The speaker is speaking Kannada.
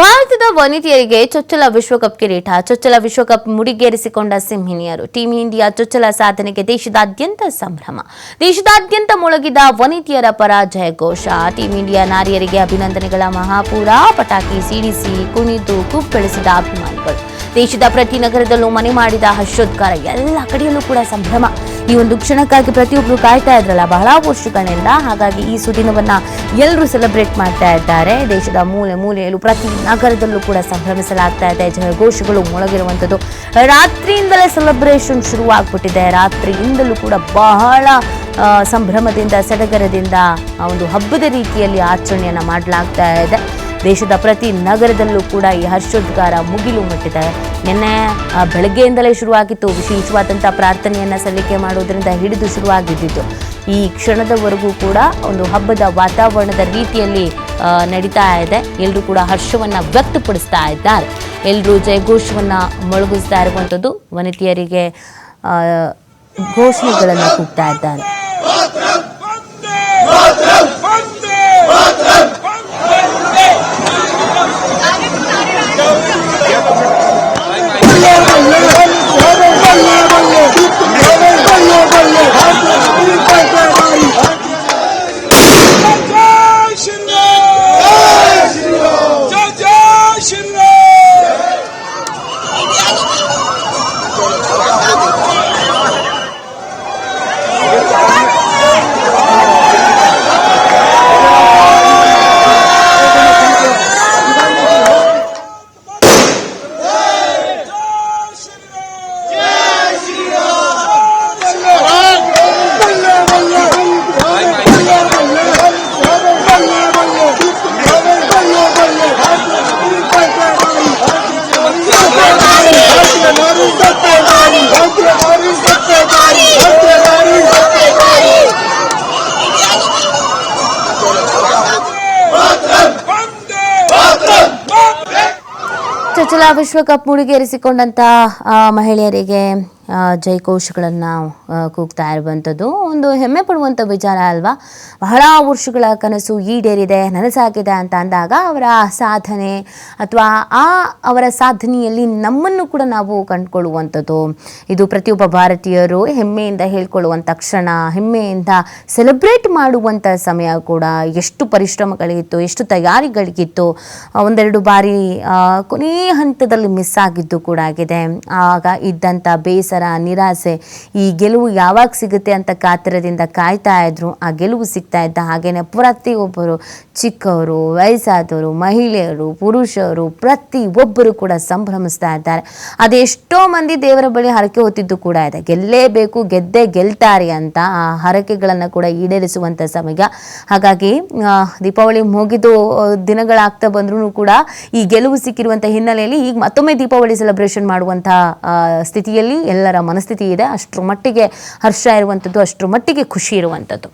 ಭಾರತದ ವನಿತೆಯರಿಗೆ ಚೊಚ್ಚಲ ವಿಶ್ವಕಪ್ ಕಿರೀಟ. ಚೊಚ್ಚಲ ವಿಶ್ವಕಪ್ ಮುಡಿಗೇರಿಸಿಕೊಂಡ ಸಿಂಹಿಣಿಯರು. ಟೀಂ ಇಂಡಿಯಾ ಚೊಚ್ಚಲ ಸಾಧನೆಗೆ ದೇಶದಾದ್ಯಂತ ಸಂಭ್ರಮ. ದೇಶದಾದ್ಯಂತ ಮುಳುಗಿದ ವನಿತೆಯರ ಪರಾಜಯ ಘೋಷ. ಟೀಂ ಇಂಡಿಯಾ ನಾರಿಯರಿಗೆ ಅಭಿನಂದನೆಗಳ ಮಹಾಪೂರ. ಪಟಾಕಿ ಸಿಡಿಸಿ ಕುಣಿದು ಕುಪ್ಪಳಿಸಿದ ಅಭಿಮಾನಿಗಳು. ದೇಶದ ಪ್ರತಿ ನಗರದಲ್ಲೂ ಮನೆ ಮಾಡಿದ ಹರ್ಷೋದ್ಗಾರ. ಎಲ್ಲ ಕಡೆಯಲ್ಲೂ ಕೂಡ ಸಂಭ್ರಮ. ಈ ಒಂದು ಕ್ಷಣಕ್ಕಾಗಿ ಪ್ರತಿಯೊಬ್ಬರು ಕಾಯ್ತಾ ಇದ್ರಲ್ಲ ಬಹಳ ವರ್ಷಗಳಿಂದ. ಹಾಗಾಗಿ ಈ ಸುದಿನವನ್ನ ಎಲ್ಲರೂ ಸೆಲೆಬ್ರೇಟ್ ಮಾಡ್ತಾ ಇದ್ದಾರೆ. ದೇಶದ ಮೂಲೆ ಮೂಲೆಯಲ್ಲೂ ಪ್ರತಿ ನಗರದಲ್ಲೂ ಕೂಡ ಸಂಭ್ರಮಿಸಲಾಗ್ತಾ ಇದೆ. ಜಯಘೋಷಗಳು ಮೊಳಗಿರುವಂಥದ್ದು. ರಾತ್ರಿಯಿಂದಲೇ ಸೆಲೆಬ್ರೇಷನ್ ಶುರುವಾಗ್ಬಿಟ್ಟಿದೆ. ರಾತ್ರಿಯಿಂದಲೂ ಕೂಡ ಬಹಳ ಸಂಭ್ರಮದಿಂದ ಸಡಗರದಿಂದ ಒಂದು ಹಬ್ಬದ ರೀತಿಯಲ್ಲಿ ಆಚರಣೆಯನ್ನ ಮಾಡಲಾಗ್ತಾ ಇದೆ. ದೇಶದ ಪ್ರತಿ ನಗರದಲ್ಲೂ ಕೂಡ ಈ ಹರ್ಷೋದ್ಗಾರ ಮುಗಿಲು ಮುಟ್ಟಿದೆ. ನಿನ್ನೆ ಬೆಳಗ್ಗೆಯಿಂದಲೇ ಶುರುವಾಗಿತ್ತು. ವಿಶೇಷವಾದಂಥ ಪ್ರಾರ್ಥನೆಯನ್ನು ಸಲ್ಲಿಕೆ ಮಾಡೋದರಿಂದ ಹಿಡಿದು ಶುರುವಾಗಿದ್ದು ಈ ಕ್ಷಣದವರೆಗೂ ಕೂಡ ಒಂದು ಹಬ್ಬದ ವಾತಾವರಣದ ರೀತಿಯಲ್ಲಿ ನಡೀತಾ ಇದೆ. ಎಲ್ಲರೂ ಕೂಡ ಹರ್ಷವನ್ನು ವ್ಯಕ್ತಪಡಿಸ್ತಾ ಇದ್ದಾರೆ. ಎಲ್ಲರೂ ಜಯಘೋಷವನ್ನು ಮೊಳಗಿಸ್ತಾ ಇರುವಂಥದ್ದು. ವನಿತೆಯರಿಗೆ ಘೋಷಣೆಗಳನ್ನು ಕೂಗ್ತಾ ಇದ್ದಾರೆ. ಚೊಚ್ಚಲ ವಿಶ್ವಕಪ್ ಮುಡಿಗೇರಿಸಿಕೊಂಡಂತ ಮಹಿಳೆಯರಿಗೆ ಜಯಘೋಷಗಳನ್ನು ಕೂಗ್ತಾ ಇರುವಂಥದ್ದು ಒಂದು ಹೆಮ್ಮೆ ಪಡುವಂಥ ವಿಚಾರ ಅಲ್ವಾ. ಬಹಳ ವರ್ಷಗಳ ಕನಸು ಈಡೇರಿದೆ, ನನಸಾಗಿದೆ ಅಂತ ಅಂದಾಗ ಅವರ ಸಾಧನೆ ಅಥವಾ ಅವರ ಸಾಧನೆಯಲ್ಲಿ ನಮ್ಮನ್ನು ಕೂಡ ನಾವು ಕಂಡುಕೊಳ್ಳುವಂಥದ್ದು. ಇದು ಪ್ರತಿಯೊಬ್ಬ ಭಾರತೀಯರು ಹೆಮ್ಮೆಯಿಂದ ಹೇಳ್ಕೊಳ್ಳುವಂಥ ಕ್ಷಣ, ಹೆಮ್ಮೆಯಿಂದ ಸೆಲೆಬ್ರೇಟ್ ಮಾಡುವಂಥ ಸಮಯ ಕೂಡ. ಎಷ್ಟು ಪರಿಶ್ರಮಗಳಿಗಿತ್ತು, ಎಷ್ಟು ತಯಾರಿಗಳಿಗಿತ್ತು. ಒಂದೆರಡು ಬಾರಿ ಕೊನೆಯ ಹಂತದಲ್ಲಿ ಮಿಸ್ ಆಗಿದ್ದು ಕೂಡ ಆಗಿದೆ. ಆಗ ಇದ್ದಂಥ ಬೇಸರ, ನಿರಾಸೆ, ಈ ಗೆಲುವು ಯಾವಾಗ ಸಿಗುತ್ತೆ ಅಂತ ಕಾತರದಿಂದ ಕಾಯ್ತಾ ಇದ್ರು. ಆ ಗೆಲುವು ಸಿಗ್ತಾ ಇದ್ದ ಹಾಗೇನೆ ಪ್ರತಿಯೊಬ್ಬರು, ಚಿಕ್ಕವರು, ವಯಸ್ಸಾದವರು, ಮಹಿಳೆಯರು, ಪುರುಷರು, ಪ್ರತಿಯೊಬ್ಬರು ಕೂಡ ಸಂಭ್ರಮಿಸ್ತಾ ಇದ್ದಾರೆ. ಅದೆಷ್ಟೋ ಮಂದಿ ದೇವರ ಬಳಿ ಹರಕೆ ಹೊತ್ತಿದ್ದು ಕೂಡ ಇದೆ. ಗೆಲ್ಲೇಬೇಕು, ಗೆದ್ದೇ ಗೆಲ್ತಾರೆ ಅಂತ ಆ ಹರಕೆಗಳನ್ನು ಕೂಡ ಈಡೇರಿಸುವಂಥ ಸಮಯ. ಹಾಗಾಗಿ ದೀಪಾವಳಿ ಮುಗಿದು ದಿನಗಳಾಗ್ತಾ ಬಂದ್ರೂ ಕೂಡ ಈ ಗೆಲುವು ಸಿಕ್ಕಿರುವಂಥ ಹಿನ್ನೆಲೆಯಲ್ಲಿ ಈಗ ಮತ್ತೊಮ್ಮೆ ದೀಪಾವಳಿ ಸೆಲೆಬ್ರೇಷನ್ ಮಾಡುವಂಥ ಸ್ಥಿತಿಯಲ್ಲಿ ಎಲ್ಲರ ಮನಸ್ಥಿತಿ ಇದೆ. ಅಷ್ಟರ ಮಟ್ಟಿಗೆ ಹರ್ಷ ಇರುವಂಥದ್ದು, ಅಷ್ಟರ ಮಟ್ಟಿಗೆ ಖುಷಿ ಇರುವಂಥದ್ದು.